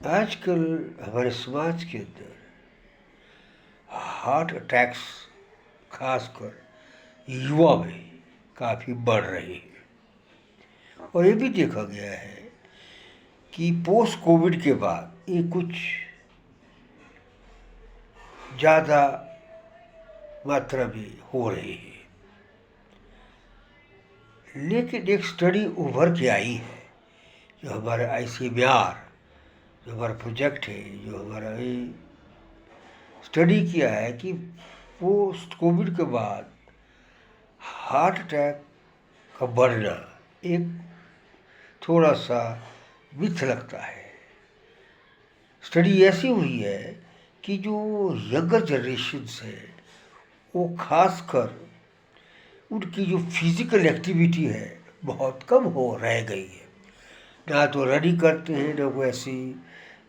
आजकल हमारे समाज के अंदर हार्ट अटैक्स खासकर युवा में काफ़ी बढ़ रहे हैं। और ये भी देखा गया है कि पोस्ट कोविड के बाद ये कुछ ज़्यादा मात्रा में हो रहे हैं। लेकिन एक स्टडी उभर के आई है, जो हमारा ICMR, जो हमारा प्रोजेक्ट है, जो हमारा ये स्टडी किया है कि पोस्ट कोविड के बाद हार्ट अटैक का बढ़ना एक थोड़ा सा मिथ लगता है। स्टडी ऐसी हुई है कि जो यंगर जनरेशन्स है वो खासकर उनकी जो फिज़िकल एक्टिविटी है बहुत कम हो रह गई है। ना तो रनिंग करते हैं, ना कोई ऐसी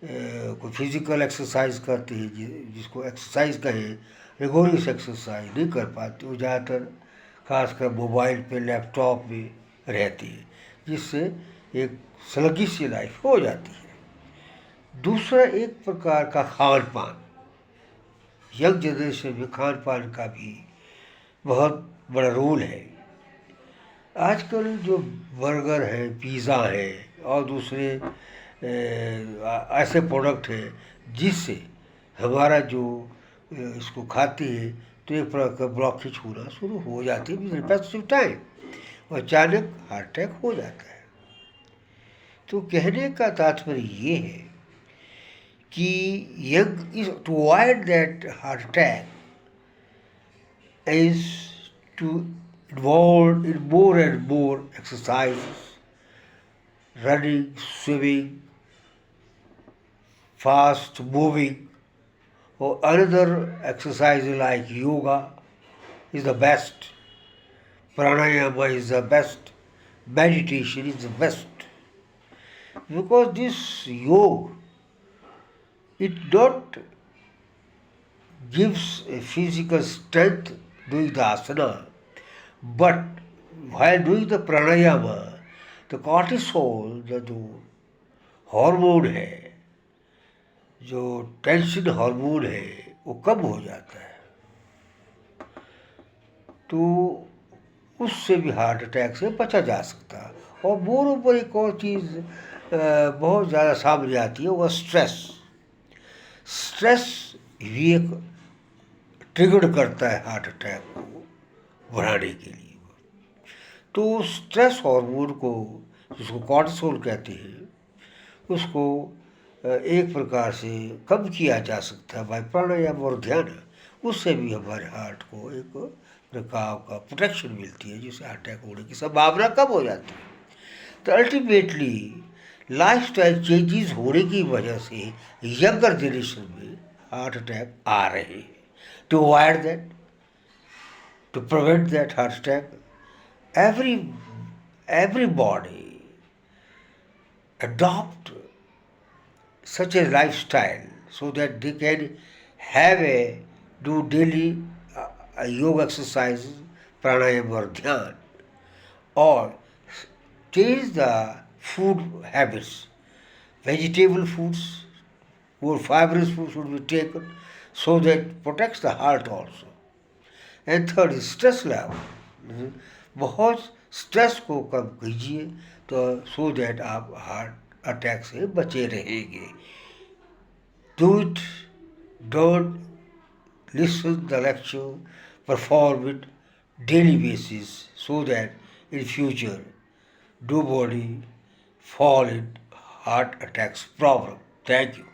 कोई फिज़िकल एक्सरसाइज करते हैं जिसको एक्सरसाइज कहें, रिगोरियस एक्सरसाइज नहीं कर पाते। वो ज़्यादातर खासकर मोबाइल पे, लैपटॉप में रहती है, जिससे एक स्लगिश सी लाइफ हो जाती है। दूसरा, एक प्रकार का खान पान, यंग जनरेशन में खान पान का भी बहुत बड़ा रोल है। आजकल जो बर्गर है, पिज़्ज़ा है और दूसरे ऐसे प्रोडक्ट हैं जिससे हमारा जो इसको खाते हैं तो एक प्रकार का ब्लॉकेज होना शुरू हो जाती है विद रिस्पेक्ट ऑफ टाइम, और अचानक हार्ट अटैक हो जाता है। तो कहने का तात्पर्य ये है कि young is to avoid that heart attack is to involve in more and more exercises, running, swimming, fast moving, or another exercise like yoga is the best, pranayama is the best, meditation is the best. Because this yoga, it not gives a physical strength doing the asana, but while doing the pranayama, the cortisol, जो hormone है, जो tension hormone है, वो कम हो जाता है। तो उससे भी हार्ट अटैक से बचा जा सकता है। और मोर ऊपर एक और चीज़ बहुत ज़्यादा सामने आती है, वह स्ट्रेस। स्ट्रेस भी एक ट्रिगर करता है हार्ट अटैक को बढ़ाने के लिए। तो स्ट्रेस हार्मोन को, जिसको कॉर्टिसोल कहते हैं, उसको एक प्रकार से कम किया जा सकता है बाय प्राणायाम और ध्यान। उससे भी हमारे हार्ट को एक प्रकार का प्रोटेक्शन मिलती है, जिससे हार्ट अटैक होने की संभावना कम हो जाती है। तो अल्टीमेटली लाइफस्टाइल चेंजेस होने की वजह से यंगर जनरेशन में हार्ट अटैक आ रहे हैं। To avoid that, to prevent that heart attack, everybody adopt such a lifestyle so that they can do daily yoga exercises, pranayama or dhyan, or change the food habits. Vegetable foods, more fibrous food should be taken so that protects the heart also. And third, stress level, बहुत stress को कम कीजिए तो so that आप heart attack से बचे रहेंगे। Do it, don't listen the lecture, perform it daily basis so that in future nobody fall in heart attacks problem. Thank you.